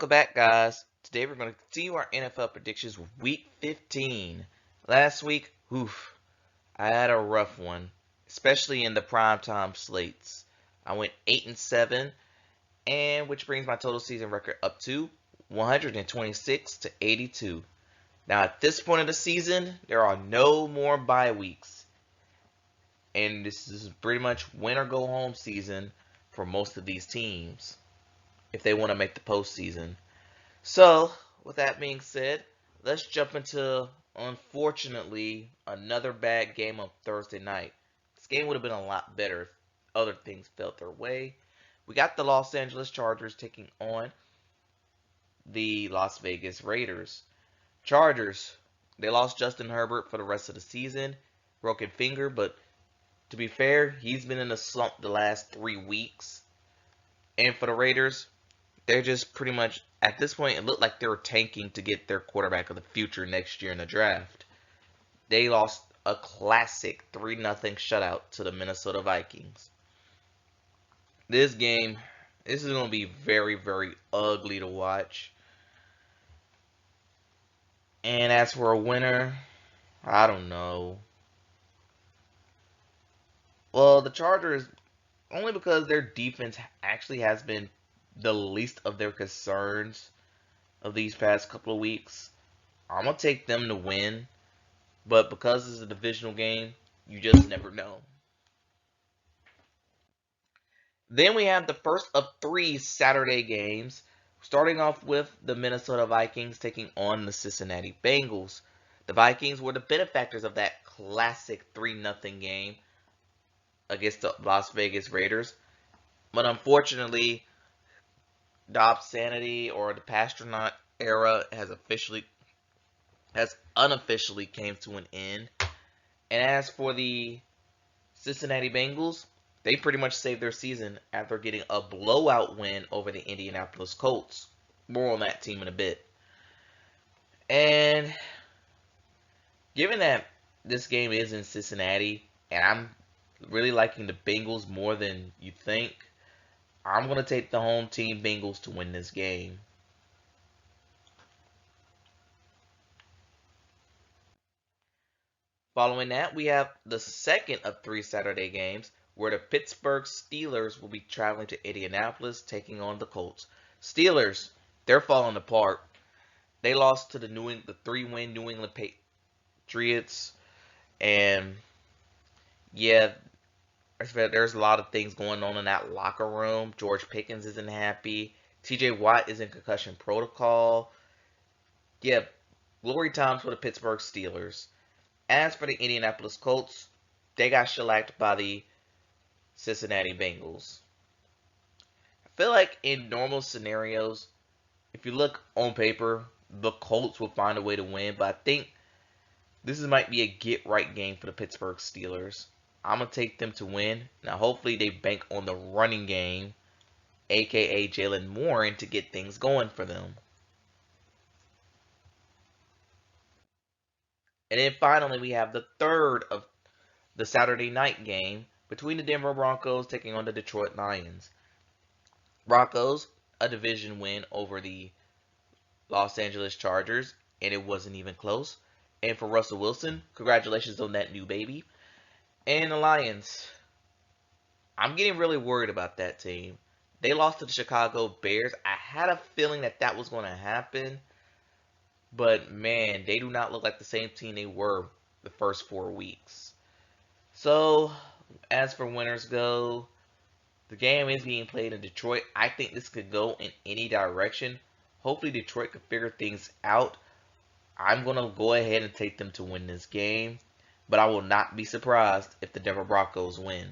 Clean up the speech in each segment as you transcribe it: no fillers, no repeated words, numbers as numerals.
Welcome back, guys. Today we're going to continue our NFL predictions week 15. Last week, I had a rough one, especially in the primetime slates. I went 8-7, and which brings my total season record up to 126 to 82. Now, at this point of the season, there are no more bye weeks, and this is pretty much win or go home season for most of these teams if they want to make the postseason. So, with that being said, let's jump into, unfortunately, another bad game on Thursday night. This game would have been a lot better if other things fell their way. We got the Los Angeles Chargers taking on the Las Vegas Raiders. Chargers, they lost Justin Herbert for the rest of the season. Broken finger, but to be fair, he's been in a slump the last 3 weeks. And for the Raiders, they're just pretty much, at this point, it looked like they were tanking to get their quarterback of the future next year in the draft. They lost a classic 3-0 shutout to the Minnesota Vikings. This game, this is going to be very, very ugly to watch. And as for a winner, I don't know. Well, the Chargers, only because their defense actually has been the least of their concerns of these past couple of weeks. I'm going to take them to win, but because this is a divisional game, you just never know. Then we have the first of 3 Saturday games, starting off with the Minnesota Vikings taking on the Cincinnati Bengals. The Vikings were the benefactors of that classic 3-0 game against the Las Vegas Raiders, but unfortunately, the obscenity or the Pasternak era has unofficially came to an end. And as for the Cincinnati Bengals, they pretty much saved their season after getting a blowout win over the Indianapolis Colts. More on that team in a bit. And given that this game is in Cincinnati, and I'm really liking the Bengals more than you think, I'm going to take the home team Bengals to win this game. Following that, we have the second of 3 Saturday games where the Pittsburgh Steelers will be traveling to Indianapolis taking on the Colts. Steelers, they're falling apart. They lost to the 3-win New England Patriots, and yeah, there's a lot of things going on in that locker room. George Pickens isn't happy. TJ Watt is in concussion protocol. Yeah, glory times for the Pittsburgh Steelers. As for the Indianapolis Colts, they got shellacked by the Cincinnati Bengals. I feel like in normal scenarios, if you look on paper, the Colts will find a way to win, but I think this might be a get-right game for the Pittsburgh Steelers. I'm going to take them to win. Now, hopefully they bank on the running game, a.k.a. Jalen Warren, to get things going for them. And then finally, we have the third of the Saturday night game between the Denver Broncos taking on the Detroit Lions. Broncos, a division win over the Los Angeles Chargers, and it wasn't even close. And for Russell Wilson, congratulations on that new baby. And the Lions, I'm getting really worried about that team. They lost to the Chicago Bears. I had a feeling that that was going to happen. But man, they do not look like the same team they were the first 4 weeks. So, as for winners go, the game is being played in Detroit. I think this could go in any direction. Hopefully Detroit can figure things out. I'm going to go ahead and take them to win this game. But I will not be surprised if the Denver Broncos win.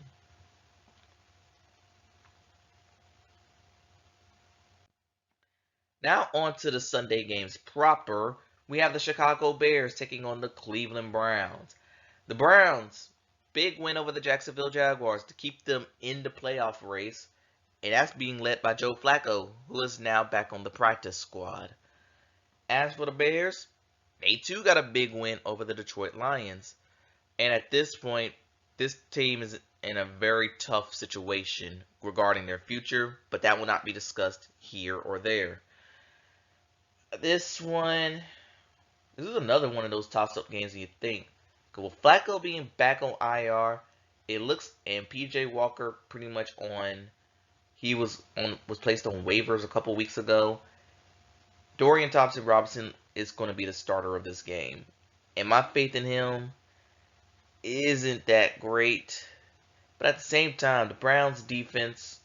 Now on to the Sunday games proper. We have the Chicago Bears taking on the Cleveland Browns. The Browns, big win over the Jacksonville Jaguars to keep them in the playoff race. And that's being led by Joe Flacco, who is now back on the practice squad. As for the Bears, they too got a big win over the Detroit Lions. And at this point, this team is in a very tough situation regarding their future, but that will not be discussed here or there. This one, this is another one of those toss-up games that you think. 'Cause with Flacco being back on IR, it looks, and PJ Walker pretty much on. He was placed on waivers a couple weeks ago. Dorian Thompson-Robinson is going to be the starter of this game, and my faith in him isn't that great. But at the same time, the Browns' defense,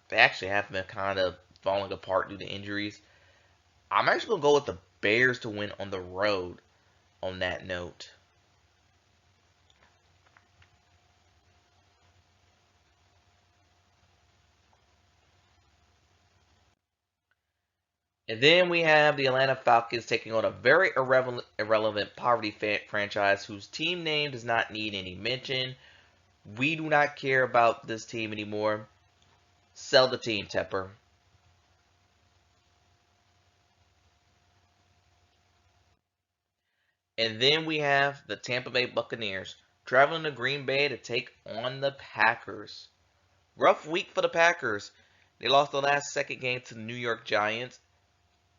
they actually have been kind of falling apart due to injuries. I'm actually going to go with the Bears to win on the road on that note. And then we have the Atlanta Falcons taking on a very irrelevant poverty franchise whose team name does not need any mention. We do not care about this team anymore. Sell the team, Tepper. And then we have the Tampa Bay Buccaneers traveling to Green Bay to take on the Packers. Rough week for the Packers. They lost the last second game to the New York Giants.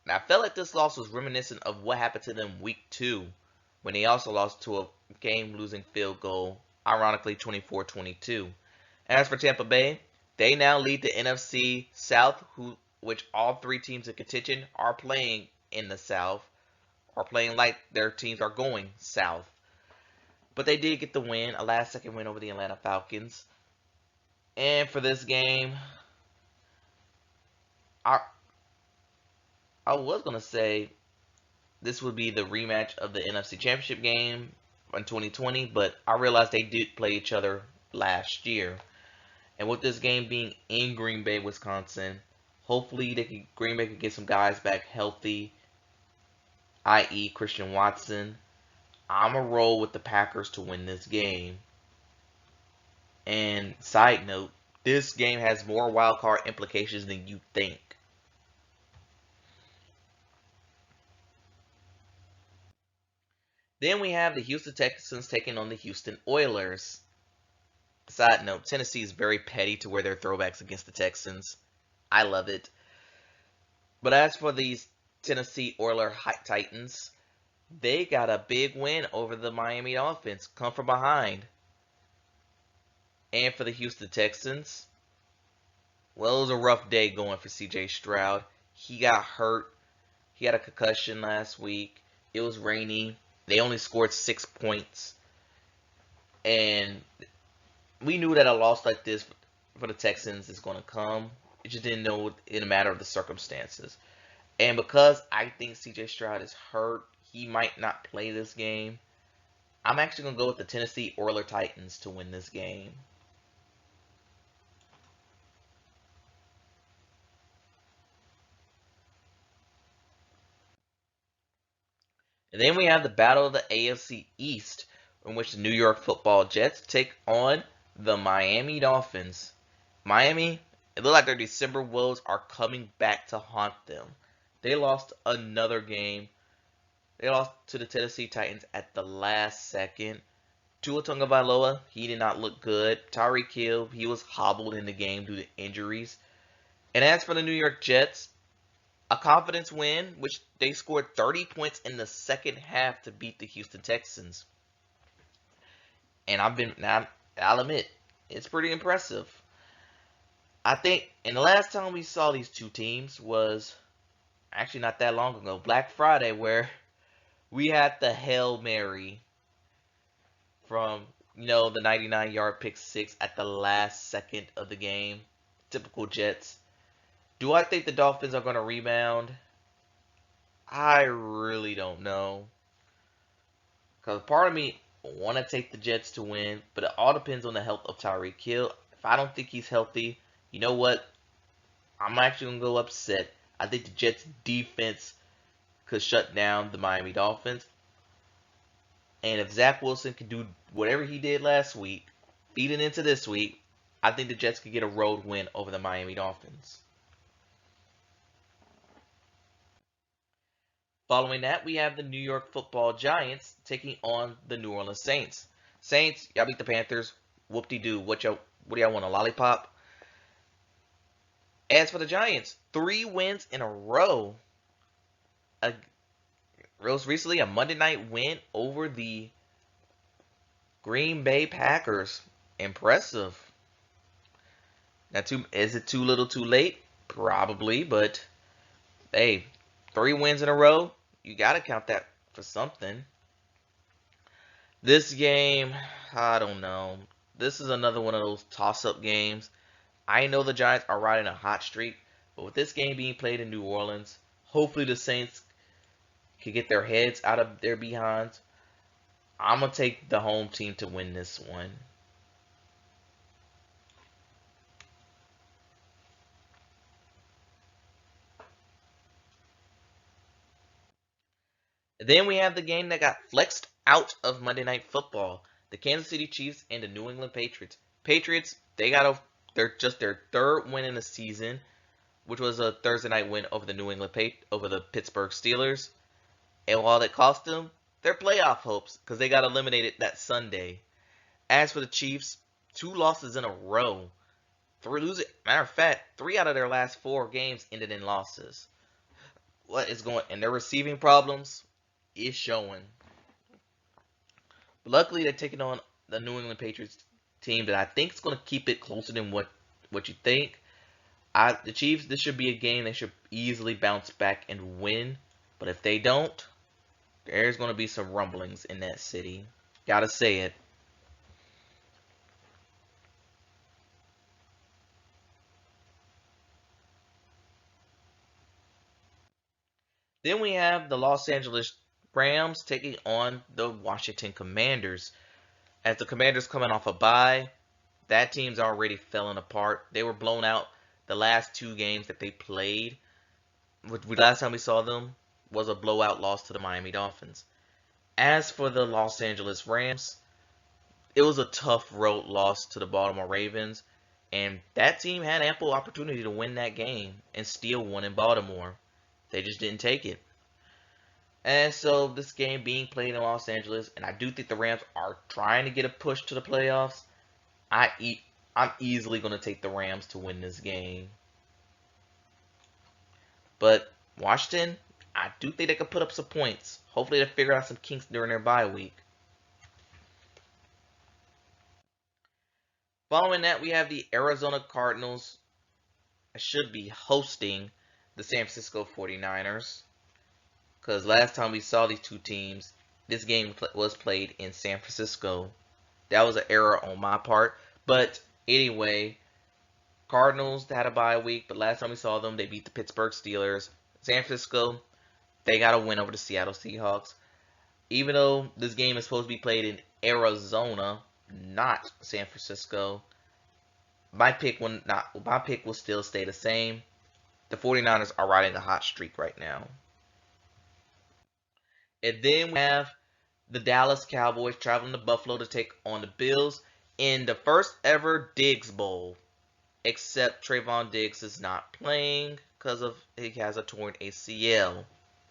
And I felt like this loss was reminiscent of what happened to them week 2 when they also lost to a game-losing field goal, ironically 24-22. As for Tampa Bay, they now lead the NFC South, which all three teams in contention are playing in the South, are playing like their teams are going south. But they did get the win, a last-second win over the Atlanta Falcons. And for this game, I was going to say this would be the rematch of the NFC Championship game in 2020, but I realized they did play each other last year. And with this game being in Green Bay, Wisconsin, hopefully Green Bay can get some guys back healthy, i.e. Christian Watson. I'm going to roll with the Packers to win this game. And side note, this game has more wildcard implications than you think. Then we have the Houston Texans taking on the Houston Oilers. Side note, Tennessee is very petty to wear their throwbacks against the Texans. I love it. But as for these Tennessee Oilers Titans, they got a big win over the Miami Dolphins, come from behind. And for the Houston Texans, well, it was a rough day going for CJ Stroud. He got hurt. He had a concussion last week. It was rainy. They only scored 6 points. And we knew that a loss like this for the Texans is going to come. You just didn't know in a matter of the circumstances. And because I think CJ Stroud is hurt, he might not play this game. I'm actually going to go with the Tennessee Oilers Titans to win this game. And then we have the battle of the AFC East, in which the New York Football Jets take on the Miami Dolphins. Miami, it looks like their December woes are coming back to haunt them. They lost another game. They lost to the Tennessee Titans at the last second. Tua Tagovailoa, he did not look good. Tyreek Hill, he was hobbled in the game due to injuries. And as for the New York Jets, a confidence win, which they scored 30 points in the second half to beat the Houston Texans. And I'll admit, it's pretty impressive. I think, and the last time we saw these two teams was actually not that long ago, Black Friday, where we had the Hail Mary from, the 99-yard pick six at the last second of the game. Typical Jets. Do I think the Dolphins are going to rebound? I really don't know. Because part of me want to take the Jets to win, but it all depends on the health of Tyreek Hill. If I don't think he's healthy, you know what? I'm actually going to go upset. I think the Jets defense could shut down the Miami Dolphins. And if Zach Wilson can do whatever he did last week, feeding into this week, I think the Jets could get a road win over the Miami Dolphins. Following that, we have the New York Football Giants taking on the New Orleans Saints. Saints, y'all beat the Panthers. Whoop-de-doo. What do y'all want, a lollipop? As for the Giants, 3 wins in a row. a most recently a Monday night win over the Green Bay Packers. Impressive. Now, is it too little too late? Probably, but hey, 3 wins in a row, you got to count that for something. This game, I don't know. This is another one of those toss-up games. I know the Giants are riding a hot streak, but with this game being played in New Orleans, hopefully the Saints can get their heads out of their behinds. I'm going to take the home team to win this one. Then we have the game that got flexed out of Monday Night Football. The Kansas City Chiefs and the New England Patriots. Patriots, they're just their 3rd win in the season, which was a Thursday night win over the Pittsburgh Steelers. And while it cost them their playoff hopes, because they got eliminated that Sunday. As for the Chiefs, 2 losses in a row. Matter of fact, 3 out of their last 4 games ended in losses. What is going? And their receiving problems is showing. But luckily, they're taking on the New England Patriots team that I think is going to keep it closer than what you think. The Chiefs, this should be a game they should easily bounce back and win. But if they don't, there's going to be some rumblings in that city. Gotta say it. Then we have the Los Angeles Rams taking on the Washington Commanders. As the Commanders coming off a bye, that team's already falling apart. They were blown out the last 2 games that they played. Last time we saw them was a blowout loss to the Miami Dolphins. As for the Los Angeles Rams, it was a tough road loss to the Baltimore Ravens, and that team had ample opportunity to win that game and steal one in Baltimore. They just didn't take it. And so this game being played in Los Angeles, and I do think the Rams are trying to get a push to the playoffs. I'm easily going to take the Rams to win this game. But Washington, I do think they could put up some points. Hopefully they figure out some kinks during their bye week. Following that, we have the Arizona Cardinals. I should be hosting the San Francisco 49ers. Because last time we saw these 2 teams, this game was played in San Francisco. That was an error on my part. But anyway, Cardinals had a bye week, but last time we saw them, they beat the Pittsburgh Steelers. San Francisco, they got a win over the Seattle Seahawks. Even though this game is supposed to be played in Arizona, not San Francisco, my pick will still stay the same. The 49ers are riding a hot streak right now. And then we have the Dallas Cowboys traveling to Buffalo to take on the Bills in the first ever Diggs Bowl. Except Trayvon Diggs is not playing because he has a torn ACL.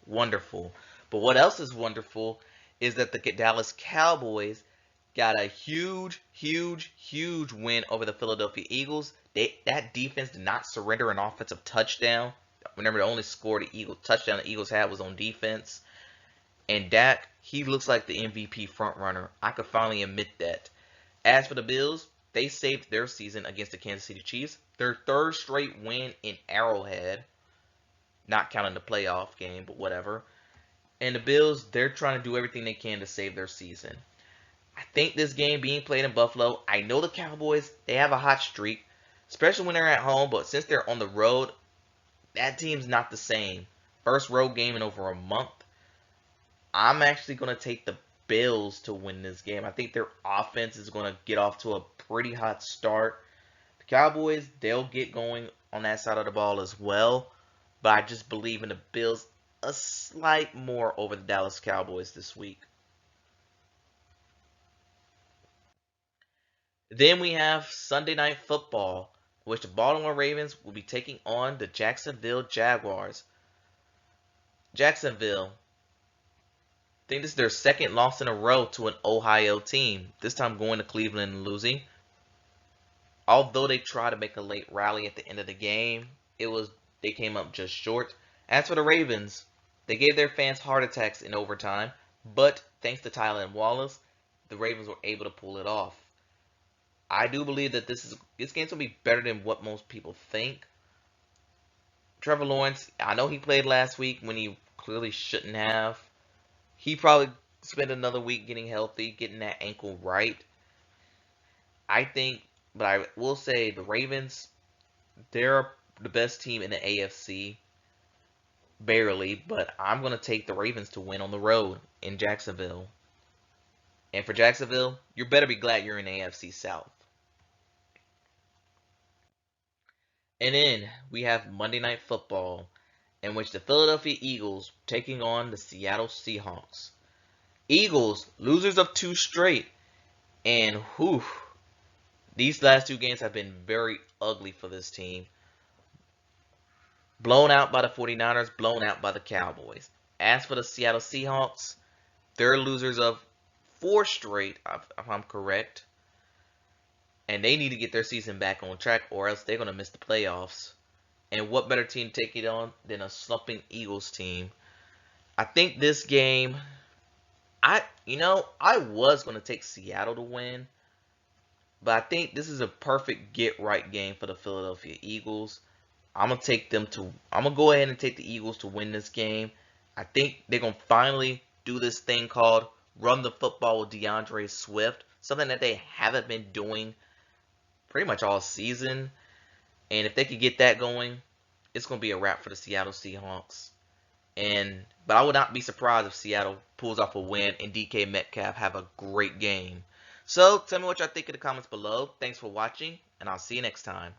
Wonderful. But what else is wonderful is that the Dallas Cowboys got a huge win over the Philadelphia Eagles. That defense did not surrender an offensive touchdown. Remember, the only touchdown the Eagles had was on defense. And Dak, he looks like the MVP frontrunner. I could finally admit that. As for the Bills, they saved their season against the Kansas City Chiefs. Their 3rd straight win in Arrowhead. Not counting the playoff game, but whatever. And the Bills, they're trying to do everything they can to save their season. I think this game being played in Buffalo, I know the Cowboys, they have a hot streak, especially when they're at home, but since they're on the road, that team's not the same. First road game in over a month. I'm actually going to take the Bills to win this game. I think their offense is going to get off to a pretty hot start. The Cowboys, they'll get going on that side of the ball as well, but I just believe in the Bills a slight more over the Dallas Cowboys this week. Then we have Sunday Night Football, which the Baltimore Ravens will be taking on the Jacksonville Jaguars. Jacksonville, I think this is their 2nd loss in a row to an Ohio team, this time going to Cleveland and losing. Although they tried to make a late rally at the end of the game, they came up just short. As for the Ravens, They gave their fans heart attacks in overtime, but thanks to Tylan Wallace, the Ravens were able to pull it off. I do believe that this game's gonna be better than what most people think. Trevor Lawrence, I know he played last week when he clearly shouldn't have. He probably spent another week getting healthy, getting that ankle right. I think, but I will say the Ravens, they're the best team in the AFC. Barely, but I'm going to take the Ravens to win on the road in Jacksonville. And for Jacksonville, you better be glad you're in the AFC South. And then we have Monday Night Football, in which the Philadelphia Eagles taking on the Seattle Seahawks. Eagles, losers of 2 straight. And whew, these last 2 games have been very ugly for this team. Blown out by the 49ers, blown out by the Cowboys. As for the Seattle Seahawks, they're losers of 4 straight, if I'm correct. And they need to get their season back on track or else they're going to miss the playoffs. And what better team to take it on than a slumping Eagles team? I think this game, I was going to take Seattle to win. But I think this is a perfect get-right game for the Philadelphia Eagles. I'm going to go ahead and take the Eagles to win this game. I think they're going to finally do this thing called run the football with DeAndre Swift. Something that they haven't been doing pretty much all season. And if they could get that going, it's going to be a wrap for the Seattle Seahawks. But I would not be surprised if Seattle pulls off a win and DK Metcalf have a great game. So, tell me what y'all think in the comments below. Thanks for watching, and I'll see you next time.